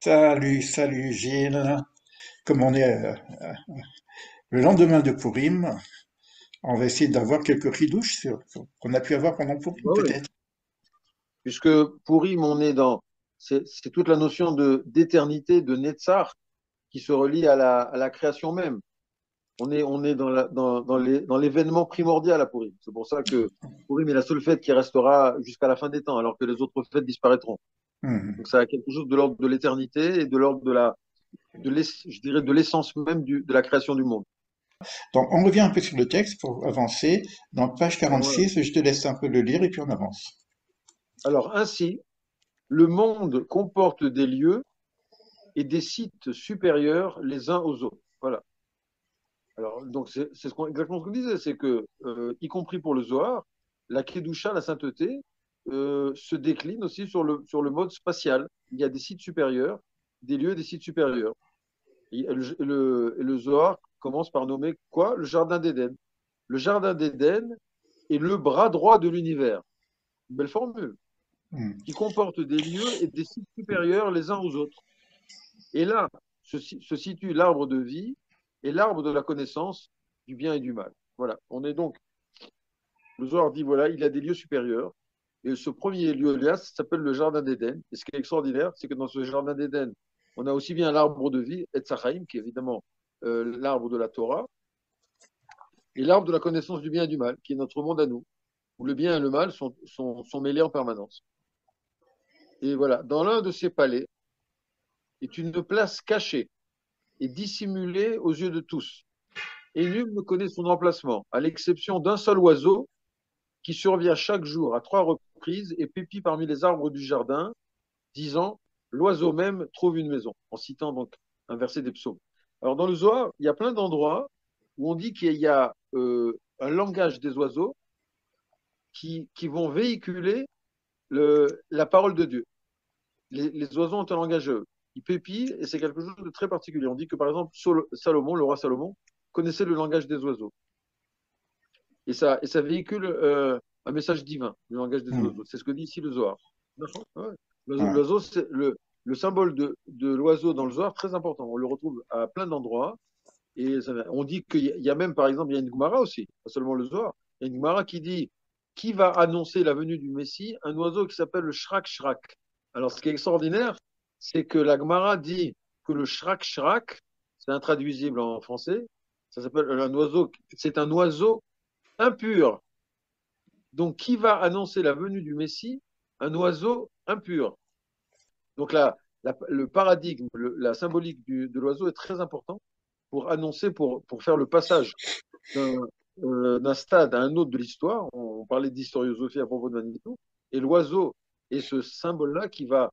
Salut, salut Gilles. Comme on est le lendemain de Pourim, on va essayer d'avoir quelques ridouches qu'on a pu avoir pendant Pourim, Ouais, ouais. peut-être. Puisque Purim, c'est toute la notion de d'éternité, de Netzach, qui se relie à la création même. On est dans l'événement primordial à Purim. C'est pour ça que Purim est la seule fête qui restera jusqu'à la fin des temps, alors que les autres fêtes disparaîtront. Mhm. Donc ça a quelque chose de l'ordre de l'éternité et de l'ordre je dirais, de l'essence même de la création du monde. Donc on revient un peu sur le texte pour avancer. Dans page Ouais. 46, je te laisse un peu le lire et puis on avance. Alors ainsi, le monde comporte des lieux et des sites supérieurs les uns aux autres. Voilà. Alors, donc, exactement ce qu'on disait, c'est que, y compris pour le Zohar, la Kedusha, la sainteté, se décline aussi sur le mode spatial. Il y a des sites supérieurs, des lieux et des sites supérieurs. Et le Zohar commence par nommer quoi? Le Jardin d'Éden. Le Jardin d'Éden est le bras droit de l'univers. Une belle formule. Mhm. Qui comporte des lieux et des sites supérieurs les uns aux autres. Et là se situe l'arbre de vie et l'arbre de la connaissance du bien et du mal. Voilà. On est donc, le Zohar dit, voilà, il a des lieux supérieurs. Et ce premier lieu-là s'appelle le Jardin d'Éden. Et ce qui est extraordinaire, c'est que dans ce Jardin d'Éden, on a aussi bien l'arbre de vie, Etz Chaim, qui est évidemment l'arbre de la Torah, et l'arbre de la connaissance du bien et du mal, qui est notre monde à nous, où le bien et le mal sont mêlés en permanence. Et voilà, dans l'un de ces palais est une place cachée et dissimulée aux yeux de tous. Et nul ne connaît son emplacement, à l'exception d'un seul oiseau qui survient chaque jour à 3 reprises et pépit parmi les arbres du jardin, disant l'oiseau même trouve une maison, en citant donc un verset des psaumes. Alors dans le Zohar, il y a plein d'endroits où on dit qu'il y a un langage des oiseaux qui vont véhiculer la parole de Dieu. Les oiseaux ont un langage, ils pépient et c'est quelque chose de très particulier. On dit que par exemple Salomon, le roi Salomon, connaissait le langage des oiseaux. Et ça véhicule un message divin, le langage des Mhm. oiseaux. C'est ce que dit ici le Zohar. D'accord. Ouais. Ouais. L'oiseau, c'est le symbole de l'oiseau dans le Zohar, très important. On le retrouve à plein d'endroits. Et on dit qu'il y a même, par exemple, il y a une Gemara aussi, pas seulement le Zohar. Il y a une Gemara qui dit qui va annoncer la venue du Messie? Un oiseau qui s'appelle le Shrak Shrak. Alors, ce qui est extraordinaire, c'est que la Gemara dit que le Shrak Shrak, c'est intraduisible en français, ça s'appelle un oiseau, c'est un oiseau impur. Donc, qui va annoncer la venue du Messie? Un oiseau impur. Donc, le paradigme, la symbolique de l'oiseau est très important pour annoncer, pour faire le passage d'un d'un stade à un autre de l'histoire. On parlait d'historiosophie à propos de Manitou. Et l'oiseau est ce symbole-là qui va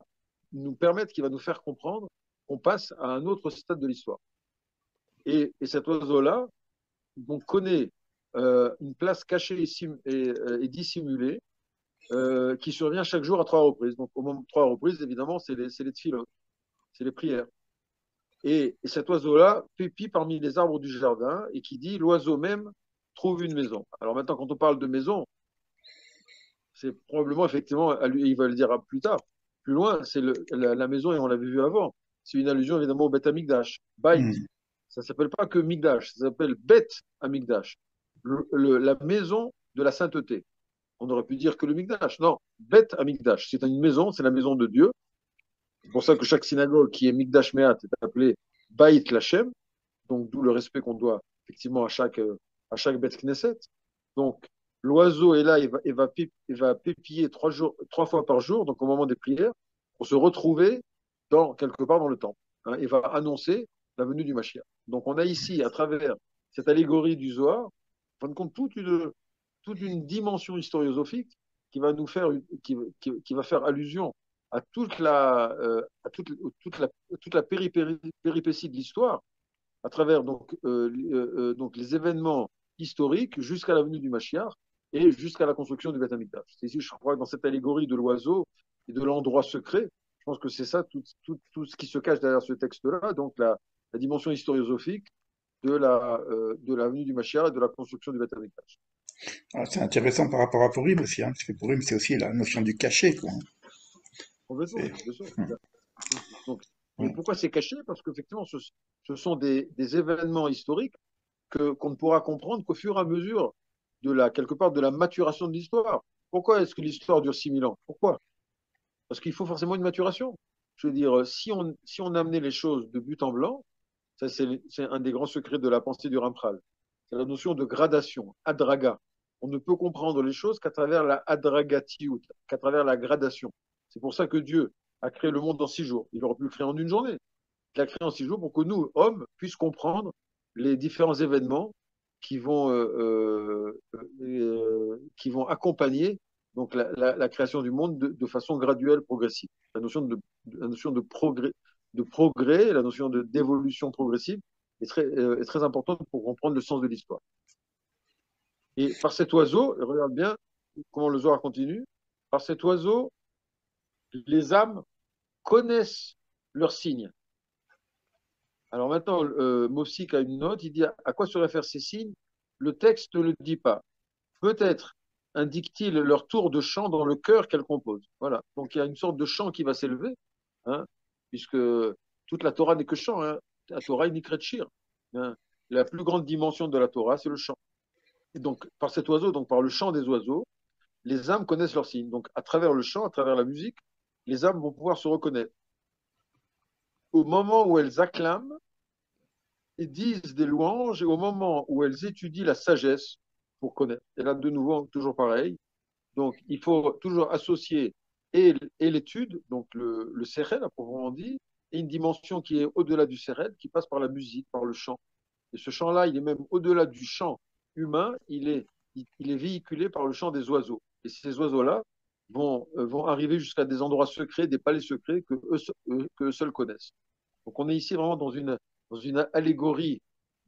nous permettre, qui va nous faire comprendre qu'on passe à un autre stade de l'histoire. Et cet oiseau-là, on connaît une place cachée et dissimulée qui survient chaque jour à 3 reprises. Donc, au moment de 3 reprises, évidemment, c'est les tefilot, c'est les prières. Et cet oiseau-là pépit parmi les arbres du jardin et qui dit l'oiseau même trouve une maison. Alors maintenant, quand on parle de maison, c'est probablement effectivement, il va le dire plus tard, plus loin, c'est la maison et on l'avait vu avant. C'est une allusion évidemment au Beth Amikdash, Bait. Mhm. Ça s'appelle pas que Mikdash, ça s'appelle Beth Amikdash, la maison de la sainteté. On aurait pu dire que le Mikdash. Non, Beth Amikdash, c'est une maison, c'est la maison de Dieu. C'est pour ça que chaque synagogue qui est Mikdash Meat est appelée Bait Lachem, donc d'où le respect qu'on doit effectivement à chaque Beth Knesset. Donc l'oiseau est là, il va pépiller 3 fois par jour, donc au moment des prières, pour se retrouver quelque part dans le temple. Hein, et va annoncer la venue du Mashiach. Donc on a ici, à travers cette allégorie du Zohar, en fin de compte, toute une dimension historiosophique qui va nous faire, qui va faire allusion à toute la péripétie de l'histoire, à travers donc les événements historiques jusqu'à la venue du Mashiach et jusqu'à la construction du Beth Amikdash. C'est ici, je crois, dans cette allégorie de l'oiseau et de l'endroit secret, je pense que c'est ça tout ce qui se cache derrière ce texte-là, donc la dimension historiosophique de la venue du Mashiach et de la construction du Beth Amikdash. Ah, c'est intéressant par rapport à Pourim aussi, hein, parce que Pourim, c'est aussi la notion du cachet, quoi. Complètement, C'est- bien sûr. Mhm. Donc, Et pourquoi c'est caché? Parce qu'effectivement, ce sont des événements historiques qu'on ne pourra comprendre qu'au fur et à mesure quelque part, de la maturation de l'histoire. Pourquoi est-ce que l'histoire dure 6000 ans? Pourquoi? Parce qu'il faut forcément une maturation. Je veux dire, si on amenait les choses de but en blanc, ça c'est un des grands secrets de la pensée du Ramchal. C'est la notion de gradation, adraga. On ne peut comprendre les choses qu'à travers la adragatiout, qu'à travers la gradation. C'est pour ça que Dieu a créé le monde en 6 jours. Il aurait pu le créer en une journée. Il l'a créé en 6 jours pour que nous, hommes, puissions comprendre les différents événements qui vont accompagner donc la création du monde de façon graduelle, progressive. La notion de progrès, la notion d'évolution progressive est très importante pour comprendre le sens de l'histoire. Et par cet oiseau, regarde bien comment le Zohar continue, par cet oiseau, les âmes connaissent leurs signes. Alors maintenant, Mofsik a une note, il dit à quoi se réfèrent ces signes? Le texte ne le dit pas. Peut-être indique-t-il leur tour de chant dans le chœur qu'elle compose. Voilà. Donc il y a une sorte de chant qui va s'élever, hein, puisque toute la Torah n'est que chant. Hein. La Torah est nikret shir. Hein. La plus grande dimension de la Torah, c'est le chant. Et donc, par cet oiseau, donc par le chant des oiseaux, les âmes connaissent leurs signes. Donc, à travers le chant, à travers la musique, les âmes vont pouvoir se reconnaître. Au moment où elles acclament et disent des louanges, et au moment où elles étudient la sagesse pour connaître. Et là, de nouveau, toujours pareil. Donc, il faut toujours associer et l'étude, donc le sérel, à proprement dit, et une dimension qui est au-delà du sérel, qui passe par la musique, par le chant. Et ce chant-là, il est même au-delà du chant humain, il est véhiculé par le chant des oiseaux. Et ces oiseaux-là vont arriver jusqu'à des endroits secrets, des palais secrets que eux seuls connaissent. Donc on est ici vraiment dans une allégorie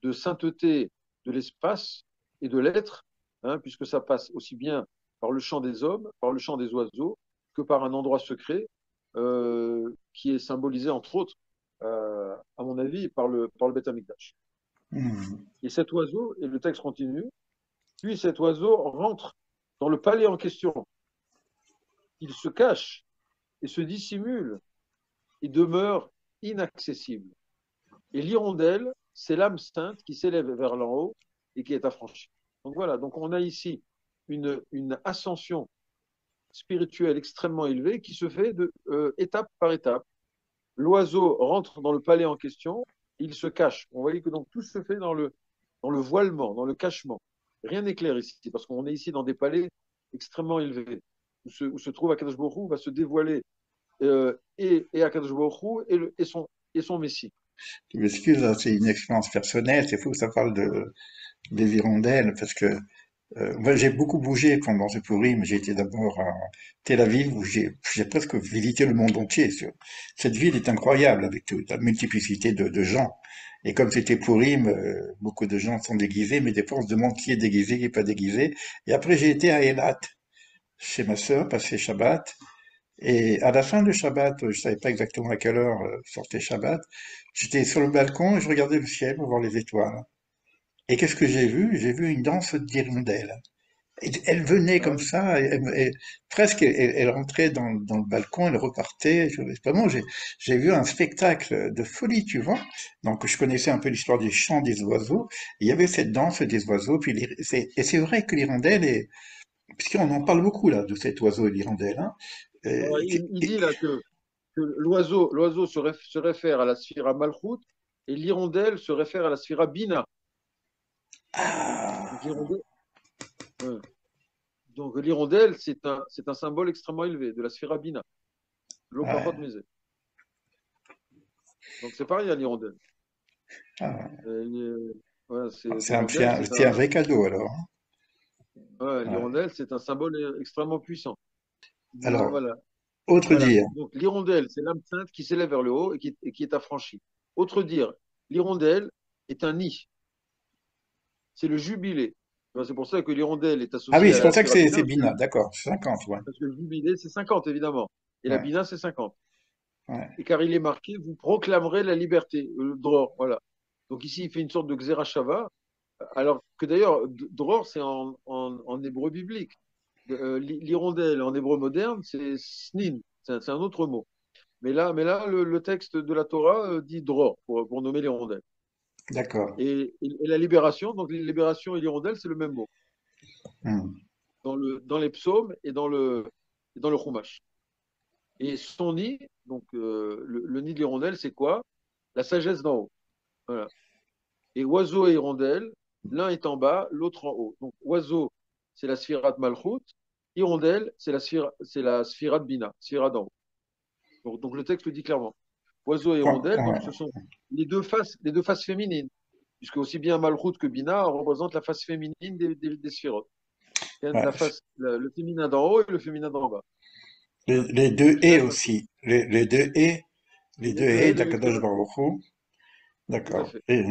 de sainteté de l'espace et de l'être, hein, puisque ça passe aussi bien par le chant des hommes, par le chant des oiseaux, que par un endroit secret qui est symbolisé, entre autres, à mon avis, par le Beth Amikdash. Hmm. Et cet oiseau, et le texte continue, puis cet oiseau rentre dans le palais en question. Il se cache et se dissimule et demeure inaccessible. Et l'hirondelle, c'est l'âme sainte qui s'élève vers l'en haut et qui est affranchie. Donc voilà, donc on a ici une ascension spirituelle extrêmement élevée qui se fait étape par étape. L'oiseau rentre dans le palais en question, il se cache. On voit que donc tout se fait dans le voilement, dans le cachement. Rien n'est clair ici, parce qu'on est ici dans des palais extrêmement élevés, où se trouve Akadosh Baruch Hu, va se dévoiler et Akadosh Baruch Hu et son Messie. Tu m'excuses, hein, c'est une expérience personnelle, c'est fou que ça parle des hirondelles, parce que moi j'ai beaucoup bougé pendant ce Purim. J'ai été d'abord à Tel Aviv, où j'ai presque visité le monde entier. Cette ville est incroyable, avec toute la multiplicité de gens. Et comme c'était Purim, beaucoup de gens sont déguisés, mais des fois on se demande qui est déguisé, qui est pas déguisé. Et après j'ai été à Eilat, chez ma sœur, passer Shabbat. Et à la fin de Shabbat, je savais pas exactement à quelle heure sortait Shabbat, j'étais sur le balcon et je regardais le ciel pour voir les étoiles. Et qu'est-ce que j'ai vu? J'ai vu une danse d'hirondelles. Et elle venait Ah comme ouais. ça, presque, elle rentrait dans le balcon, elle repartait. Vraiment, j'ai vu un spectacle de folie, tu vois. Donc, je connaissais un peu l'histoire des chants des oiseaux. Il y avait cette danse des oiseaux. Puis et c'est vrai que l'hirondelle puisqu'on en parle beaucoup là de cet oiseau l'hirondelle, hein. Alors, Euh, il dit là que l'oiseau se réfère à la sphira Malchut et l'hirondelle se réfère à la sphira Bina. Donc ah, l'hirondelle, ouais. Donc, l'hirondelle, c'est un symbole extrêmement élevé de la sphira Bina. L'eau pachot ouais, misé. Donc c'est pareil à l'hirondelle. ah, Voilà, l'hirondelle, c'est un vrai cadeau alors, hein. ouais, Ouais. l'hirondelle, c'est un symbole extrêmement puissant. Alors, Voilà. autre Voilà. dire. Donc l'hirondelle, c'est l'âme sainte qui s'élève vers le haut et qui est affranchie. Autre dire, l'hirondelle est un nid. C'est le jubilé. Ben, c'est pour ça que l'hirondelle est Ah oui, associée c'est à pour la ça que sphira c'est Bina, Bina, d'accord, 50, ouais. parce que le jubilé, c'est 50, évidemment. Et la Ouais, Bina, c'est 50. ouais. Et car il est marqué, vous proclamerez la liberté, le dror, voilà. Donc ici, il fait une sorte de Xerashava, alors que d'ailleurs, dror, c'est en hébreu biblique. L'hirondelle, en hébreu moderne, c'est snin, c'est un autre mot. Mais là le texte de la Torah dit Dror pour nommer l'hirondelle. D'accord. Et la libération, donc libération et l'hirondelle, c'est le même mot Hmm. dans les psaumes et dans le Chumash. Et son nid, donc le nid de l'hirondelle, c'est quoi? La sagesse d'en haut. Voilà. Et oiseau et hirondelle, l'un est en bas, l'autre en haut. Donc oiseau, c'est la sphirat Malchut. Hirondelle, c'est la sphirat Bina, sphirat d'en haut. Donc le texte le dit clairement. Oiseau et hirondelle, donc Ouais. ce sont les deux faces féminines, puisque aussi bien Malchut que Bina représentent la face féminine des sphirotes. Ouais. Le féminin d'en haut et le féminin d'en bas. Hein. Les deux C'est et ça, aussi. Les les deux deux et haies de d'Akadosh Sphirat. Baruch Hu. Tout à D'accord. fait.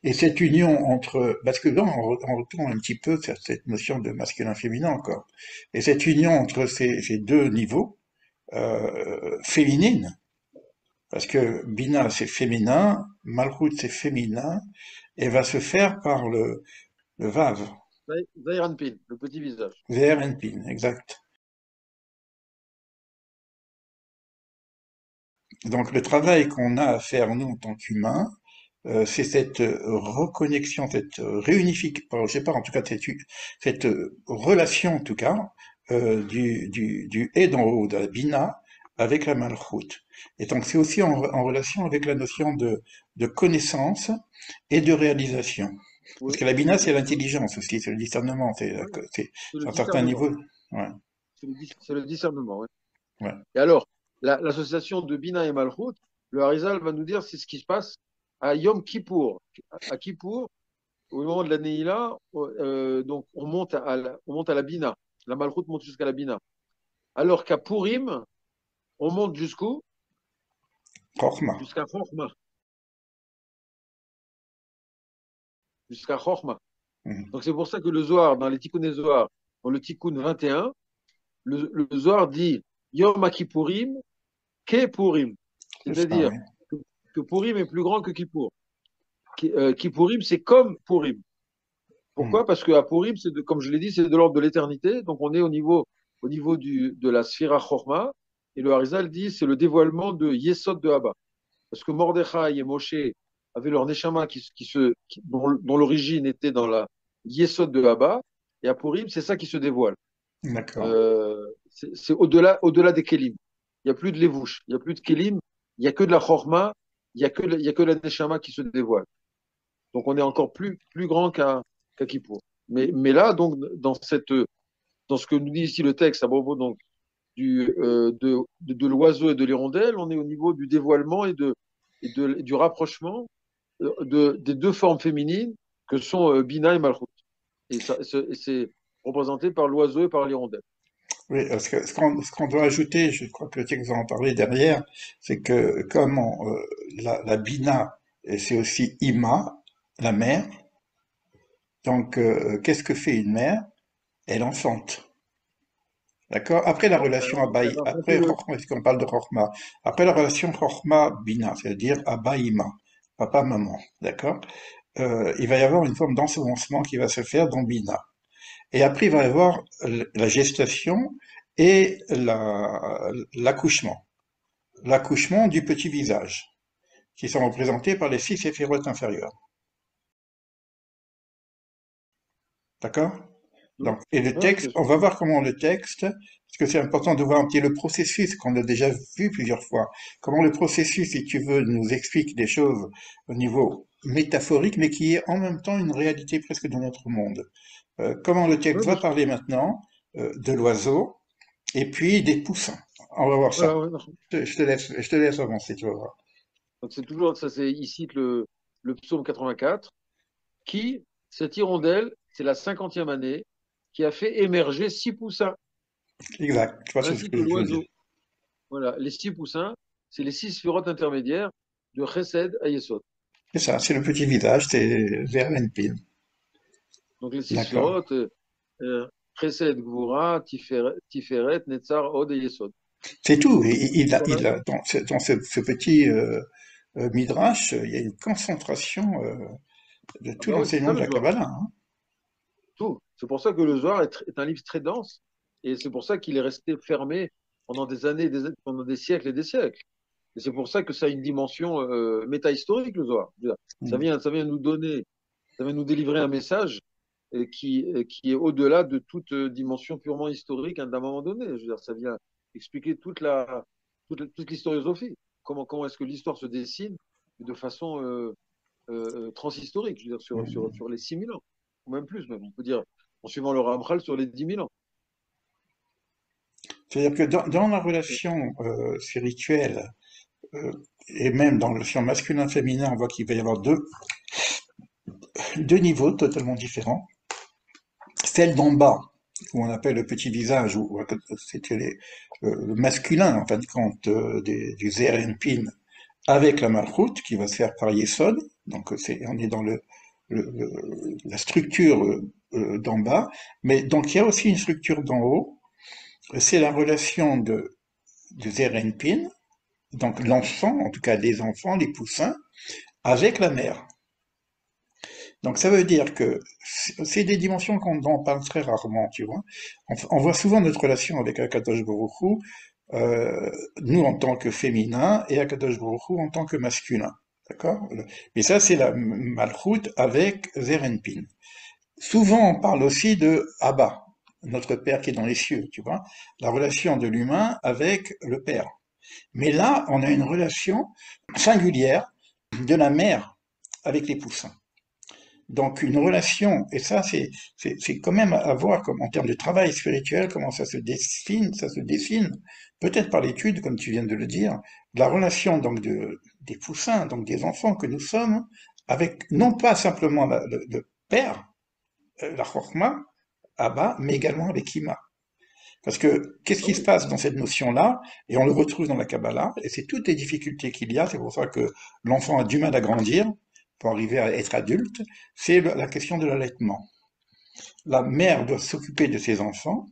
Et cette union entre, parce que là, on retourne un petit peu sur cette notion de masculin-féminin encore. Et cette union entre ces deux niveaux, féminine, parce que Bina c'est féminin, Malchut c'est féminin, et va se faire par le Vav, Zairanpin, le petit visage. VRNPIN, exact. Donc le travail qu'on a à faire, nous, en tant qu'humains, c'est cette reconnexion, cette réunification, je sais pas, en tout cas, cette relation, en tout cas, du et d'en haut, de la Bina, avec la Malchut. Et donc c'est aussi en relation avec la notion de connaissance et de réalisation. Parce Oui, que la Bina, oui, c'est oui. l'intelligence aussi, c'est le discernement, Voilà. C'est le c'est un certain discernement. niveau. Ouais, C'est le discernement, oui. ouais. Et alors, l'association de Bina et Malchut, le Harizal va nous dire c'est ce qui se passe à Yom Kippour. À Kippour, au moment de la Neila, donc on monte à la Bina. La Malchut monte jusqu'à la Bina. Alors qu'à Purim, on monte jusqu'où? Chokhmah. Jusqu'à Chochma. Jusqu'à Chochma. Mhm. Donc c'est pour ça que le Zohar, dans les Tikkun Zohar, dans le Tikkun 21, le Zohar dit Yom Kippourim, Ke Purim. C'est ça, C'est-à-dire oui. que Purim est plus grand que Kippour. Kippourim, c'est comme Purim. Mhm. Pourquoi? Parce qu'à Purim, comme je l'ai dit, c'est de l'ordre de l'éternité. Donc on est au niveau de la Sphira Chorma. Et le Harizal dit c'est le dévoilement de Yesod de Abba. Parce que Mordechai et Moshe avaient leur Neshama dont l'origine était dans la Yesod de Abba. Et à Purim, c'est ça qui se dévoile. D'accord. C'est au-delà des Kélim. Il n'y a plus de Levouche, il n'y a plus de Kélim, il n'y a que de la Chorma, il y a que la Neshama qui se dévoile. Donc on est encore plus grand qu'à Kippour. Mais là, donc, dans ce que nous dit ici le texte à propos donc, de l'oiseau et de l'hirondelle, on est au niveau du dévoilement et du rapprochement des deux formes féminines que sont Bina et Malchut. Et c'est représenté par l'oiseau et par l'hirondelle. Oui, parce que ce qu'on doit ajouter, je crois que le texte va en parler derrière, c'est que comme la Bina, c'est aussi Ima, la mère, donc qu'est-ce que fait une mère? Elle enfante. D'accord? Après la Non, relation Abaï, alors, après Chokhmah, parce qu'on parle de Chokhmah, après la relation Chokhmah-Bina, c'est-à-dire Abba-Ima, papa-maman, d'accord? Il va y avoir une forme d'ensemencement qui va se faire dans Bina. Et après, il va y avoir la gestation et l'accouchement. L'accouchement du petit visage, qui sont représentés par les six séphirotes inférieures. D'accord? non, Donc, et le ouais, texte, bien on sûr. va voir comment le texte, parce que c'est important de voir un petit le processus qu'on a déjà vu plusieurs fois. Comment le processus, si tu veux, nous explique des choses au niveau métaphorique, mais qui est en même temps une réalité presque de notre monde. Comment le texte Ouais, va bien sûr. parler maintenant de l'oiseau et puis des poussins. On va voir ça. Voilà, ouais, non. Je te laisse avancer, tu vas voir. Donc c'est toujours ça, c'est ici le psaume 84 qui, cette hirondelle, c'est la 50e année, qui a fait émerger 6 poussins, Exact. Tu vois, c'est ce ainsi que que je veux dire. l'oiseau. Voilà, les 6 poussins, c'est les 6 sphirotes intermédiaires de Chesed à Yesod. C'est ça, c'est le petit village, c'est vers l'Enpin. Donc les 6 D'accord. sphirotes, Chesed, Gvura, Tiferet, Netzar, Od et Yesod. C'est tout. Voilà. Dans ce petit midrash, il y a une concentration de Ah tout bah oui, c'est l'enseignement ça de le la Zohar. Kabbalah, hein. Tout. C'est pour ça que le Zohar est un livre très dense et c'est pour ça qu'il est resté fermé pendant des années, pendant des siècles et des siècles. Et c'est pour ça que ça a une dimension métahistorique, le Zohar. Je veux dire, Mm. ça vient nous donner, ça vient nous délivrer un message qui est au-delà de toute dimension purement historique hein, d'un moment donné. Je veux dire, ça vient expliquer toute l'historiosophie. Comment est-ce que l'histoire se dessine de façon transhistorique, je veux dire, Mm. sur les 6000 ans, ou même plus, même. On peut dire, en suivant le Ramchal, sur les 10 000 ans. C'est-à-dire que dans la relation spirituelle, euh, et même dans le relation masculin-féminin, on voit qu'il va y avoir deux niveaux totalement différents. Celle d'en bas, où on appelle le petit visage, où c'était le masculin, en fin de compte, du Zerenpin, avec la Malchut, qui va se faire par Yesod. Donc on est dans la structure d'en bas. Mais donc il y a aussi une structure d'en haut. C'est la relation de Zerenpin, donc l'enfant, en tout cas les enfants, les poussins, avec la mère. Donc ça veut dire que c'est des dimensions dont on parle très rarement, tu vois. On voit souvent notre relation avec Akadosh Baruch Hu, nous en tant que féminin et Akadosh Baruch Hu en tant que masculin. D'accord? Mais ça, c'est la Malchut avec Zerenpin. Souvent, on parle aussi de Abba, notre Père qui est dans les cieux, tu vois. La relation de l'humain avec le Père. Mais là, on a une relation singulière de la mère avec les poussins. Donc une relation, et ça c'est quand même à voir comme en termes de travail spirituel, comment ça se dessine, peut-être par l'étude, comme tu viens de le dire, de la relation donc des poussins, donc des enfants que nous sommes, avec non pas simplement le père, la Chorma, Abba, mais également avec Ima. Parce que qu'est-ce Ah qui se oui. passe dans cette notion-là? Et on le retrouve dans la Kabbalah, et c'est toutes les difficultés qu'il y a, c'est pour ça que l'enfant a du mal à grandir pour arriver à être adulte, c'est la question de l'allaitement. La mère doit s'occuper de ses enfants,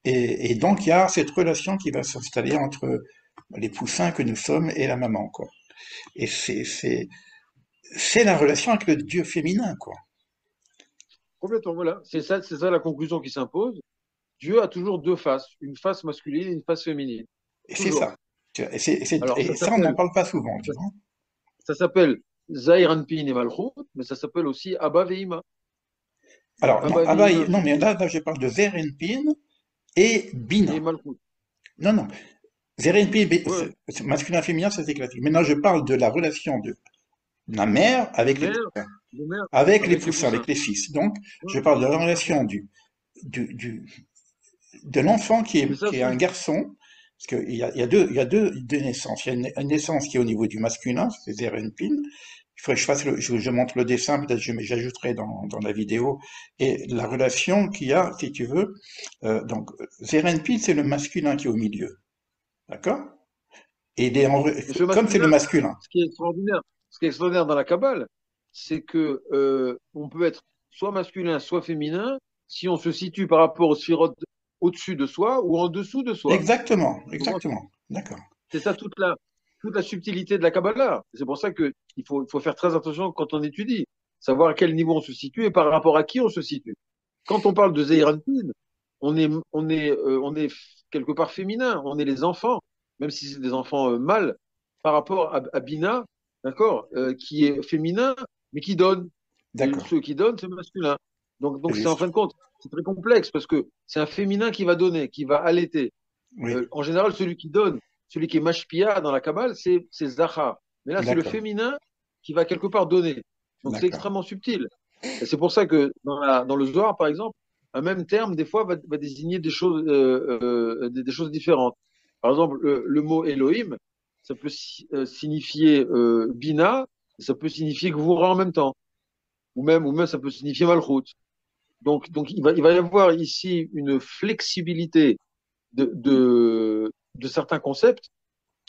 et donc il y a cette relation qui va s'installer entre les poussins que nous sommes et la maman, quoi. Et c'est la relation avec le Dieu féminin, quoi. Complètement, voilà. C'est ça la conclusion qui s'impose. Dieu a toujours deux faces, une face masculine et une face féminine. Et c'est Toujours. ça. Alors, Et ça, on n'en parle pas souvent, tu ça, vois. ça s'appelle Zahir Anpin et Malchut, mais ça s'appelle aussi Abba Veima. Alors, non, Abba ah bah, Veima non, mais féminin là, je parle de Zerenpin et et Bina. Malchut. Non, non. Zerenpin, Ouais. masculin, féminin, ça c'est classique. Maintenant, je parle de la relation de la mère De avec les mère, poussins. de mère Avec les avec les poussins, poussins. avec les fils. Donc, Ouais, je parle de la tout à fait. relation du, du- de l'enfant Mais ça, qui est un garçon, parce qu'il y a deux naissances. Il y a une naissance qui est au niveau du masculin, c'est Zerenpin. Il faudrait que je montre le dessin, peut-être j'ajouterai dans la vidéo, et la relation qu'il y a, si tu veux. Donc, Zerenpin, c'est le masculin qui est au milieu. D'accord? Et Mais ce comme c'est le masculin, masculin. ce qui est extraordinaire, ce qui est extraordinaire dans la Kabbale, c'est que on peut être soit masculin, soit féminin, si on se situe par rapport aux sphirotes au-dessus de soi ou en dessous de soi. Exactement, Tu comprends. exactement. D'accord. C'est ça toute la subtilité de la Kabbalah. C'est pour ça qu'il faut faire très attention quand on étudie, savoir à quel niveau on se situe et par rapport à qui on se situe. Quand on parle de Zeir Anpin, on est quelque part féminin, on est les enfants, même si c'est des enfants mâles, par rapport à Bina, d'accord, qui est féminin, mais qui donne. Et D'accord. ceux qui donnent, c'est masculin. Donc c'est en Juste. fin de compte, c'est très complexe parce que c'est un féminin qui va donner, qui va allaiter. Oui. En général, celui qui donne, celui qui est mashpia dans la Kabbale, c'est Zachar. Mais là, c'est le D'accord. féminin qui va quelque part donner. Donc c'est D'accord. extrêmement subtil. Et c'est pour ça que dans le Zohar, par exemple, un même terme, des fois, va désigner des choses différentes. Par exemple, le mot Elohim, ça peut signifier Bina, et ça peut signifier Gvura en même temps. Ou même ça peut signifier Malchut. Donc il va y avoir ici une flexibilité de certains concepts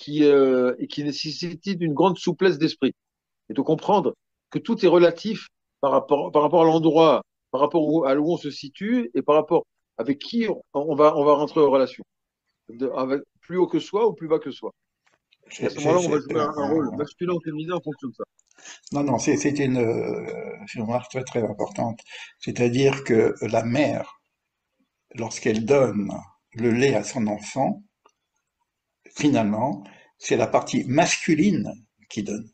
et qui nécessitent une grande souplesse d'esprit. Et de comprendre que tout est relatif par rapport à l'endroit, par rapport à où on se situe et par rapport avec qui on va rentrer en relation. Avec plus haut que soi ou plus bas que soi. Et à ce moment-là, on va jouer un rôle masculin ou féminin en fonction de ça. Non, non, c'est une remarque très, très importante. C'est-à-dire que la mère, lorsqu'elle donne le lait à son enfant, finalement, c'est la partie masculine qui donne.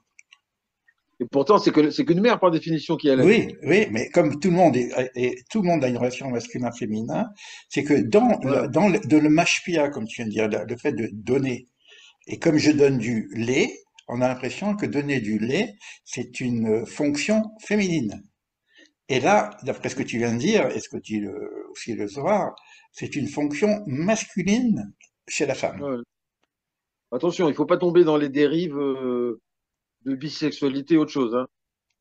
Et pourtant, c'est qu'une mère par définition qui allait. Oui, oui, mais comme tout le monde tout le monde a une relation masculin-féminin, c'est que Voilà. de le mashpia, comme tu viens de dire, le fait de donner, et comme je donne du lait, on a l'impression que donner du lait, c'est une fonction féminine. Et là, d'après ce que tu viens de dire, et ce que dit aussi le Zohar, c'est une fonction masculine chez la femme. Ouais. Attention, il ne faut pas tomber dans les dérives de bisexualité ou autre chose, hein.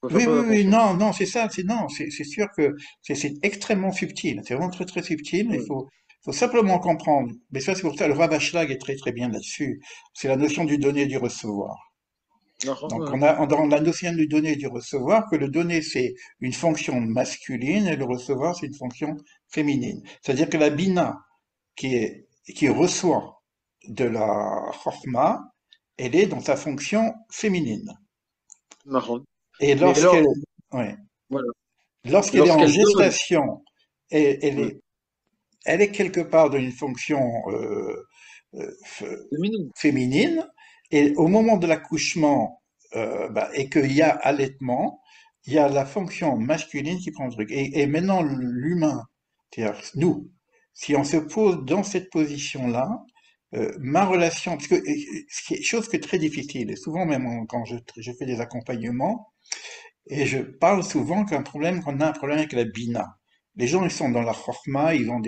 Il faut faire Oui, très oui, oui, attention. non, non, c'est ça, non, c'est sûr que c'est extrêmement subtil, c'est vraiment très, très subtil, Ouais. faut simplement comprendre. Mais ça, c'est pour ça, le Rav Ashlag est très, très bien là-dessus. C'est la notion du donner et du recevoir. Donc, Ouais. dans la notion du donner et du recevoir, que le donner, c'est une fonction masculine et le recevoir, c'est une fonction féminine. C'est-à-dire que la bina, qui reçoit de la chorma, elle est dans sa fonction féminine. Marrant. Et Mais alors, ouais, voilà. lorsqu'elle est en Lorsqu'elle donne, gestation, elle, elle ouais, est, elle est quelque part d'une fonction féminine. féminine, et au moment de l'accouchement, et qu'il y a allaitement, il y a la fonction masculine qui prend le truc. Et maintenant, l'humain, c'est-à-dire nous, si on se pose dans cette position-là, ma relation, parce que c'est chose qui est très difficile, et souvent même quand je fais des accompagnements, et je parle souvent qu'on a un problème avec la bina. Les gens, ils sont dans la chorma, ils ont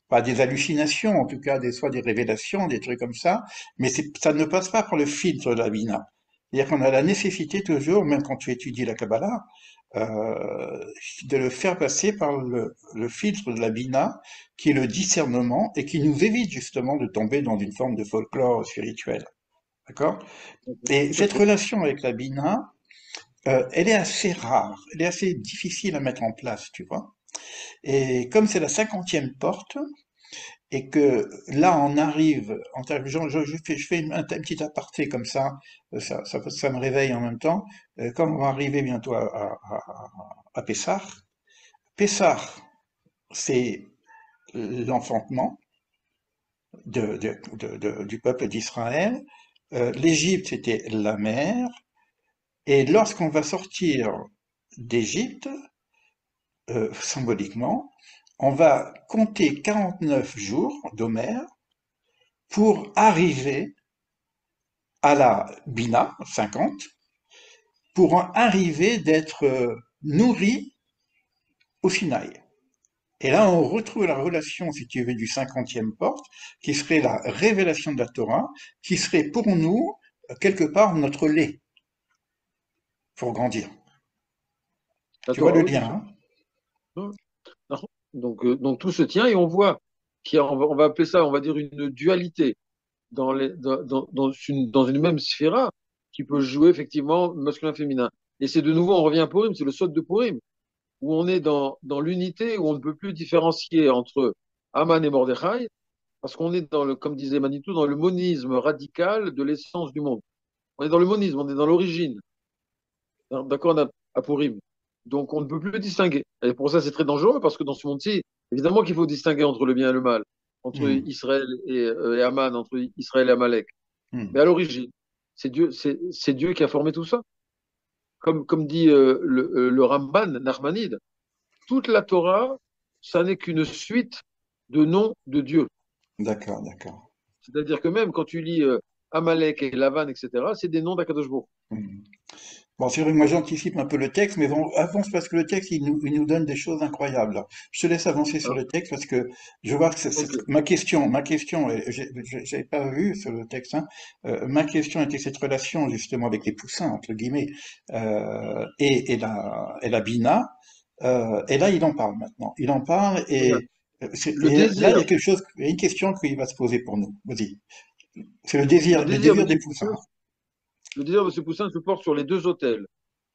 pas des hallucinations, en tout cas, soit des révélations, des trucs comme ça, mais ça ne passe pas par le filtre de la bina. C'est-à-dire qu'on a la nécessité toujours, même quand tu étudies la Kabbalah, de le faire passer par le filtre de la bina, qui est le discernement et qui nous évite justement de tomber dans une forme de folklore spirituel. D'accord? Et Tout à cette fait. relation avec la bina, elle est assez rare, elle est assez difficile à mettre en place, tu vois. Et comme c'est la 50e porte, et que là on arrive, je fais un petit aparté comme ça, ça me réveille en même temps, comme on va arriver bientôt à Pessah. Pessah, c'est l'enfantement du peuple d'Israël. L'Égypte, c'était la mer. Et lorsqu'on va sortir d'Égypte, symboliquement, on va compter 49 jours d'Homère pour arriver à la Bina, 50, pour arriver d'être nourri au Sinaï. Et là, on retrouve la relation, si tu veux, du 50e porte, qui serait la révélation de la Torah, qui serait pour nous, quelque part, notre lait pour grandir. La Tu vois Torah, le oui, bien lien, sûr. hein? Ouais. Donc tout se tient et on voit on va appeler ça, on va dire, une dualité dans une même sphéra qui peut jouer effectivement masculin-féminin. Et c'est de nouveau, on revient à Purim, c'est le sot de Purim, où on est dans l'unité, où on ne peut plus différencier entre Aman et Mordechai, parce qu'on est comme disait Manitou, dans le monisme radical de l'essence du monde. On est dans le monisme, on est dans l'origine. D'accord, à Purim. Donc on ne peut plus le distinguer. Et pour ça, c'est très dangereux parce que dans ce monde-ci, évidemment qu'il faut distinguer entre le bien et le mal, entre Hmm, Israël et Aman, entre Israël et Amalek. Mais hmm. à l'origine, c'est Dieu qui a formé tout ça. Comme dit le Ramban Nachmanide, toute la Torah, ça n'est qu'une suite de noms de Dieu. D'accord, d'accord. C'est-à-dire que même quand tu lis Amalek et Lavan, etc., c'est des noms d'Akadosh Baruch. Hmm. Bon, c'est vrai que moi j'anticipe un peu le texte, mais bon, avance parce que le texte il nous donne des choses incroyables. Je te laisse avancer sur Ah, le texte parce que je vois que ok. ma question, j'avais pas vu sur le texte, hein, ma question était cette relation justement avec les poussins entre guillemets et la bina, et là il en parle maintenant. Il en parle Regarde, le et là il y désir, a il y a une question qui va se poser pour nous. Vas-y. C'est le le désir de désir ce des poussins. poussin, le désir de ce poussin se porte sur les deux autels,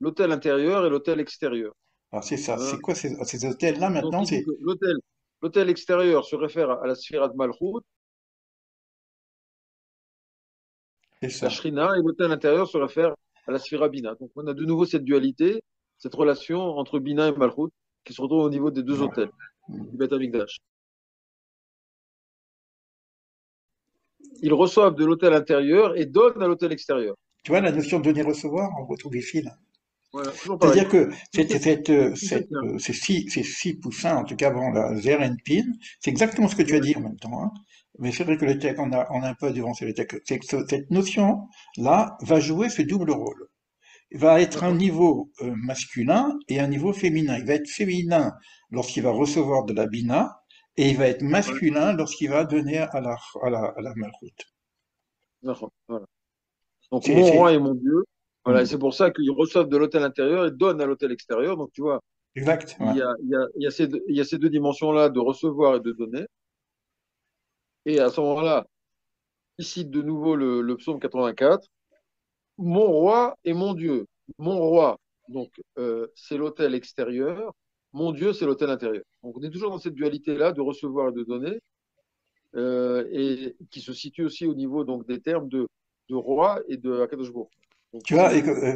l'autel intérieur et l'autel extérieur. Alors c'est ça. Hein. C'est quoi ces hôtels-là Donc maintenant? il dit C'est que l'autel extérieur se réfère à la sphira de Malchut, c'est la ça. Shrina, et l'autel intérieur se réfère à la sphira Bina. Donc on a de nouveau cette dualité, cette relation entre Bina et Malchut qui se retrouve au niveau des deux Ouais. autels du Beth Amikdash. ils reçoivent de l'hôtel intérieur et donnent à l'hôtel extérieur. Tu vois, la notion de donner-recevoir, on retrouve ici, là. Voilà, toujours pareil. C'est-à-dire que Tout est, tout est bien. ces six poussins, en tout cas avant la Zerenpin, c'est exactement ce que tu as Ouais, dit en même temps, hein. Mais c'est vrai que le tech, on a un peu devancé le tech. C'est que cette notion-là va jouer ce double rôle. Il va être un d'accord. niveau masculin et un niveau féminin. Il va être féminin lorsqu'il va recevoir de la bina, et il va être Ouais, masculin lorsqu'il va donner à la malchoute. d'accord. Voilà. Donc, C'est, mon c'est, roi et mon Dieu. Voilà, et hmm, c'est pour ça qu'ils reçoivent de l'hôtel intérieur et donnent à l'hôtel extérieur. Donc, tu vois, exact, ouais. il y a ces deux dimensions-là de recevoir et de donner. Et à ce moment-là, il cite de nouveau le psaume 84. Mon roi et mon Dieu. Mon roi, donc, c'est l'autel extérieur. Mon Dieu, c'est l'autel intérieur. Donc, on est toujours dans cette dualité-là de recevoir et de donner, et qui se situe aussi au niveau donc, des termes de roi et de Akadosh Baruch Hu. Donc, Tu vois,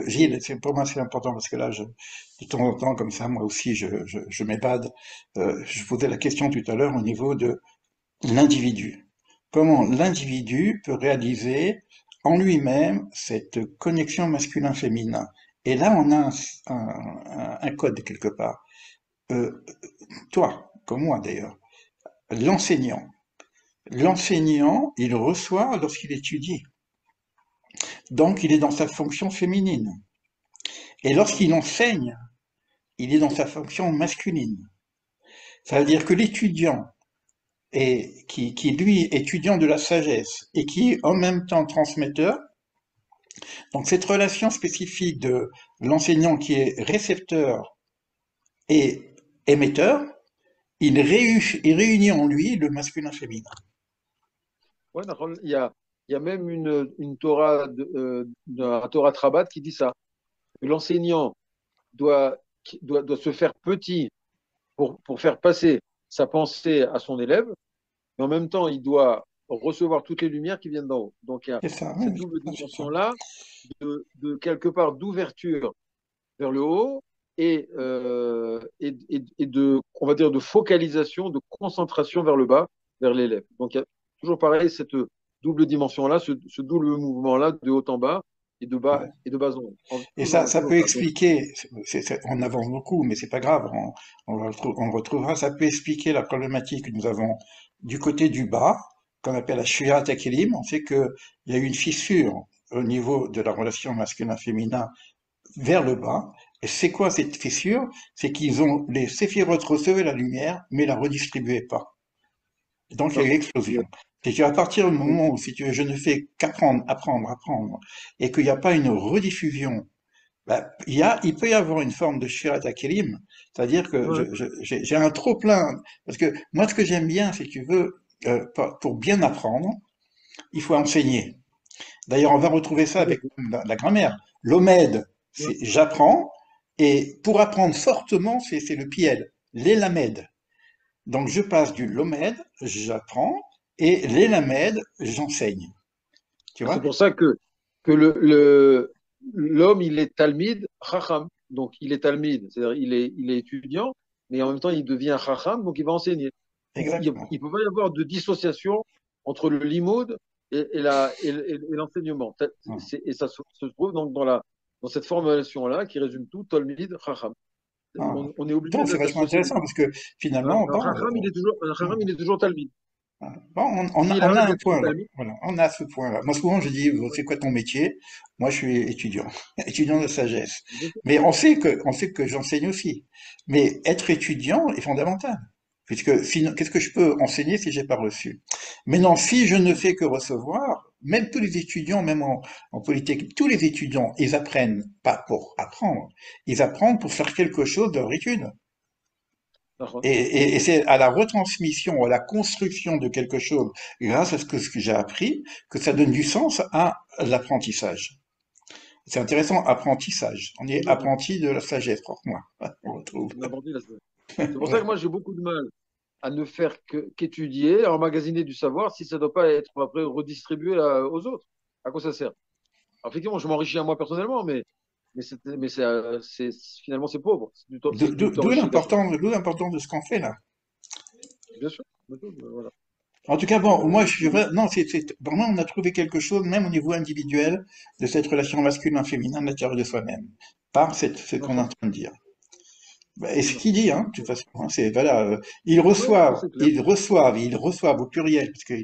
Gilles, pour moi c'est important parce que là, de temps en temps, comme ça, moi aussi, je m'évade. Je posais la question tout à l'heure au niveau de l'individu. Comment l'individu peut réaliser en lui-même cette connexion masculin-féminin? Et là, on a un code quelque part. Euh, Toi, comme moi d'ailleurs, l'enseignant. L'enseignant, il reçoit lorsqu'il étudie. Donc, il est dans sa fonction féminine. Et lorsqu'il enseigne, il est dans sa fonction masculine. Ça veut dire que l'étudiant, qui lui est étudiant de la sagesse et qui est en même temps transmetteur, donc cette relation spécifique de l'enseignant qui est récepteur et émetteur, il réunit en lui le masculin-féminin. ouais, d'accord. Il y a même une Torah, un Torah Trabat qui dit ça. Que l'enseignant doit se faire petit pour faire passer sa pensée à son élève, mais en même temps, il doit recevoir toutes les lumières qui viennent d'en haut. Donc, il y a C'est ça, cette oui, double c'est ça. dimension-là de quelque part d'ouverture vers le haut et de, on va dire, de focalisation, de concentration vers le bas, vers l'élève. Donc, il y a toujours pareil, cette double dimension-là, ce double mouvement-là, de haut en bas Ouais. et de bas en haut. Et Toujours, ça toujours peut ça. Donc, expliquer, on avance beaucoup, mais c'est pas grave, on le retrouvera, ça peut expliquer la problématique que nous avons du côté du bas, qu'on appelle la Shvirat HaKelim. On sait qu'il y a eu une fissure au niveau de la relation masculin-féminin vers le bas. Et c'est quoi cette fissure? C'est les séphirotes recevaient la lumière, mais la redistribuaient pas. Et donc il y a eu explosion. C'est qu'à partir du moment où, si tu veux, je ne fais qu'apprendre, apprendre, apprendre, et qu'il n'y a pas une rediffusion, bah, il peut y avoir une forme de shirat kelim, c'est-à-dire que ouais, j'ai un trop plein, parce que moi ce que j'aime bien, si tu veux, pour bien apprendre, il faut enseigner. D'ailleurs, on va retrouver ça avec la grammaire. L'omed, ouais. c'est j'apprends, et pour apprendre fortement, c'est le piel, l'élamed. Donc je passe du lomed, j'apprends, et l'élamed, j'enseigne. Tu C'est vois? pour ça que l'homme, il est talmid chacham. Donc, il est talmid, c'est-à-dire il est étudiant, mais en même temps, il devient chacham, donc il va enseigner. Donc, il Exactement. ne peut pas y avoir de dissociation entre le limoud et l'enseignement. Et ça se trouve donc dans cette formulation-là qui résume tout, talmid chacham. Ah. On est obligé Donc c'est vachement d'associer les intéressant deux. parce que finalement, Un bon, chacham, il est toujours talmid. bon, S'il on a arrête un d'être point là. talmid, Voilà, on a ce point là. Moi souvent je dis, c'est quoi ton métier? Moi je suis étudiant, étudiant de sagesse. Mais on sait que j'enseigne aussi. Mais être étudiant est fondamental. Puisque sinon, qu'est-ce que je peux enseigner si j'ai pas reçu? Maintenant, si je ne fais que recevoir, même tous les étudiants, même en Polytechnique, tous les étudiants, ils apprennent pas pour apprendre, ils apprennent pour faire quelque chose de leur étude. Et c'est à la retransmission, à la construction de quelque chose, grâce à ce que j'ai appris, que ça donne du sens à l'apprentissage. C'est intéressant, apprentissage. On est apprenti de la sagesse, crois-moi. On retrouve. c'est pour ça que Ouais. moi, j'ai beaucoup de mal à ne faire qu'étudier, à emmagasiner du savoir si ça ne doit pas être après redistribué aux autres. À quoi ça sert? Alors, effectivement, je m'enrichis à moi personnellement, mais finalement, c'est pauvre. C'est du D'où t'enrichis, l'importance de ce qu'on fait là. bien sûr. Voilà. En tout cas, bon, moi, je suis non, vraiment, on a trouvé quelque chose, même au niveau individuel, de cette relation masculin-féminin à l'intérieur de soi-même, par ce qu'on est en D'accord. train de dire. Bah, et ce Non. qu'il dit, hein, de toute façon, hein, c'est voilà, Ouais, ouais, c'est clair. ils reçoivent au pluriel, parce que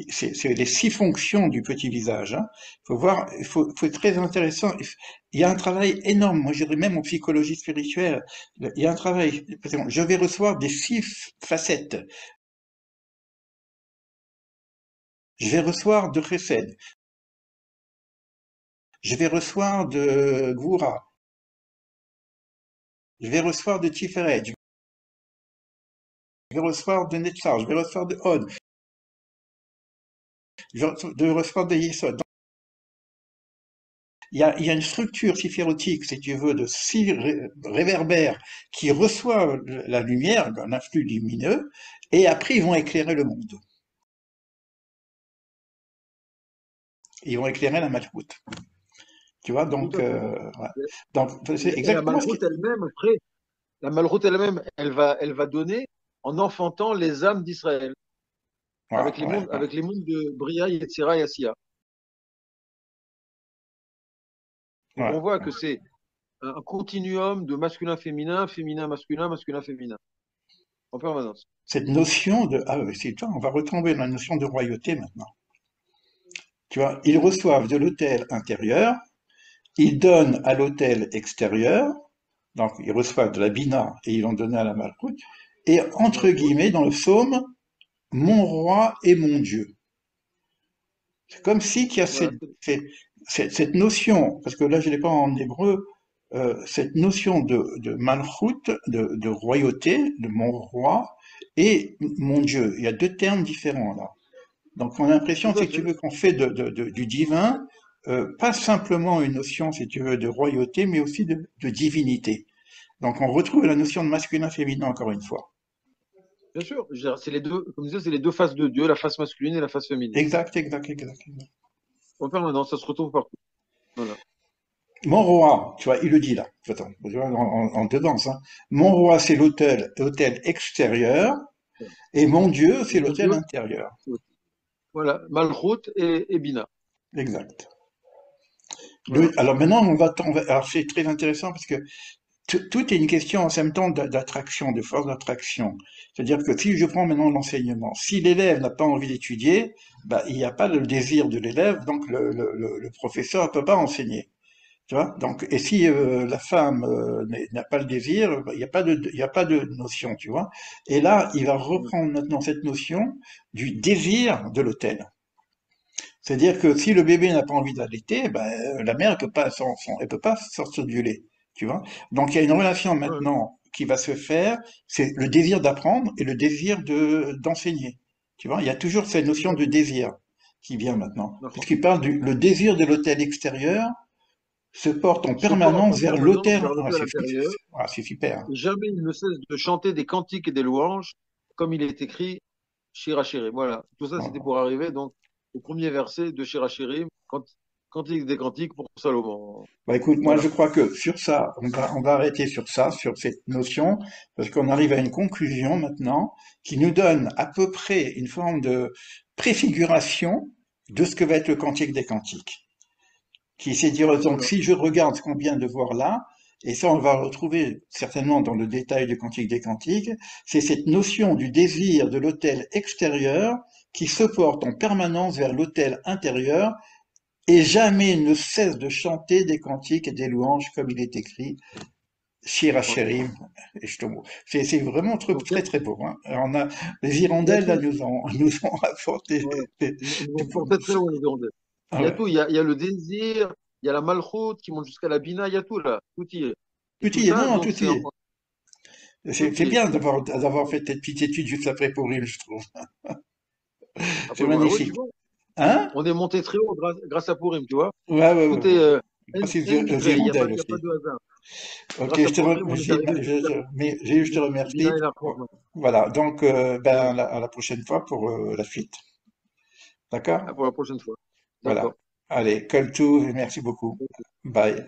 c'est les 6 fonctions du petit visage. Hein. Faut voir, faut être très intéressant. Il y a un travail énorme. Moi, je dirais même en psychologie spirituelle, il y a un travail. Par exemple, je vais recevoir des 6 facettes. Je vais recevoir de Chesed, je vais recevoir de Goura, je vais recevoir de Tiferet, je vais recevoir de Netzar, je vais recevoir de Hod, je vais recevoir de Yesod. Il y a une structure siphérotique, si tu veux, de 6 réverbères qui reçoivent la lumière, un influx lumineux, et après ils vont éclairer le monde. Ils vont éclairer la malchoute. Tu vois, Tout donc, à fait. ouais. Donc c'est Et la exactement ce qui. malroute elle-même, après, la malroute elle-même, elle va donner en enfantant les âmes d'Israël, Ouais, ouais, ouais, avec les mondes de Bria, Yetzira et Asiya. Donc ouais. on voit que c'est un continuum de masculin-féminin, féminin-masculin, masculin-féminin, en permanence. Cette notion de. Ah oui, c'est toi, on va retomber dans la notion de royauté maintenant. Tu vois, ils reçoivent de l'autel intérieur, ils donnent à l'autel extérieur, donc ils reçoivent de la bina et ils l'ont donné à la malchoute, et entre Malroute, guillemets, dans le psaume, mon roi et mon Dieu. C'est comme si qu'il y a voilà. cette notion, parce que là je ne l'ai pas en hébreu, cette notion de malchoute, de royauté, de mon roi et mon Dieu. Il y a 2 termes différents là. Donc on a l'impression, Tout si à tu fait. veux, qu'on fait du divin, pas simplement une notion, si tu veux, de royauté, mais aussi de divinité. Donc on retrouve la notion de masculin-féminin encore une fois. Bien sûr, je veux dire, c'est les deux, comme je disais, c'est les deux faces de Dieu, la face masculine et la face féminine. Exact, exact, exact. En permanence, ça se retrouve partout. Voilà. Mon roi, tu vois, il le dit là, attends, tu vois, en dedans, hein. Mon roi, c'est l'autel extérieur, et mon Dieu, Et c'est mon l'autel Dieu, intérieur. voilà, Malchut et Bina. Exact. Voilà. Alors maintenant, alors c'est très intéressant parce que tout est une question en même temps d'attraction, de force d'attraction. C'est-à-dire que si je prends maintenant l'enseignement, si l'élève n'a pas envie d'étudier, bah, il n'y a pas le désir de l'élève, donc le professeur ne peut pas enseigner. Tu vois? Donc, et si la femme n'a pas le désir, bah, il y a pas de notion, tu vois? Et là, il va Ouais. reprendre maintenant cette notion du désir de l'autel. C'est-à-dire que si le bébé n'a pas envie d'allaiter, ben, la mère ne peut pas, elle peut pas sortir du lait, tu vois? Donc il y a une relation Ouais. maintenant qui va se faire, c'est le désir d'apprendre et le désir d'enseigner. Tu vois? Il y a toujours cette Tout notion à de fait. désir qui vient maintenant. D'accord. Puisqu'il parle du le désir de l'autel extérieur se porte en Se porte permanence en vers permanence l'autel. vers Ah, l'autel intérieur c'est super. et jamais il ne cesse de chanter des cantiques et des louanges comme il est écrit Shir Hachirim. Voilà. Tout ça, c'était Voilà. pour arriver donc au premier verset de Shir Hachirim, Cantique des cantiques pour Salomon. Bah écoute, moi je Voilà. crois que sur ça, on va arrêter sur ça, sur cette notion, parce qu'on arrive à une conclusion maintenant qui nous donne à peu près une forme de préfiguration de ce que va être le Cantique des Cantiques. Qui c'est dire, donc Voilà. si je regarde ce qu'on vient de voir là, et ça on va le retrouver certainement dans le détail du Cantique des Cantiques, c'est cette notion du désir de l'autel extérieur qui se porte en permanence vers l'autel intérieur et jamais ne cesse de chanter des cantiques et des louanges comme il est écrit, Shir Ouais. Hashirim et Shlomo. C'est vraiment très, Donc, très, très beau. Hein. Alors, les il y a hirondelles, là, tout. nous ont rapporté Voilà. des, Ils des vont bouts. porter très loin les hirondelles. Ah Il y a ouais. tout. Il y a le désir, il y a la malchoute qui monte jusqu'à la bina, il y a tout là. Tout y est. Et Tout tout y est, non, ça, non, donc, tout y est. tout C'est y est. bien d'avoir fait cette petite étude juste après pour rire, je trouve. C'est Après, voilà, ouais, tu magnifique. vois, Hein? on est monté très haut grâce à Purim, tu vois. Ouais, ouais, ouais, Tout est ouais. Grâce en aux migré, hirondelles il y a pas aussi. de hasard. Ok, Grâce à Purim, on est arrivé je te jusqu'à Bina remercie. et Narchon. Voilà, donc Voilà. ben, à la prochaine fois pour la suite. D'accord? Pour la prochaine fois. Voilà. D'accord. Allez, call to, merci beaucoup. Bye.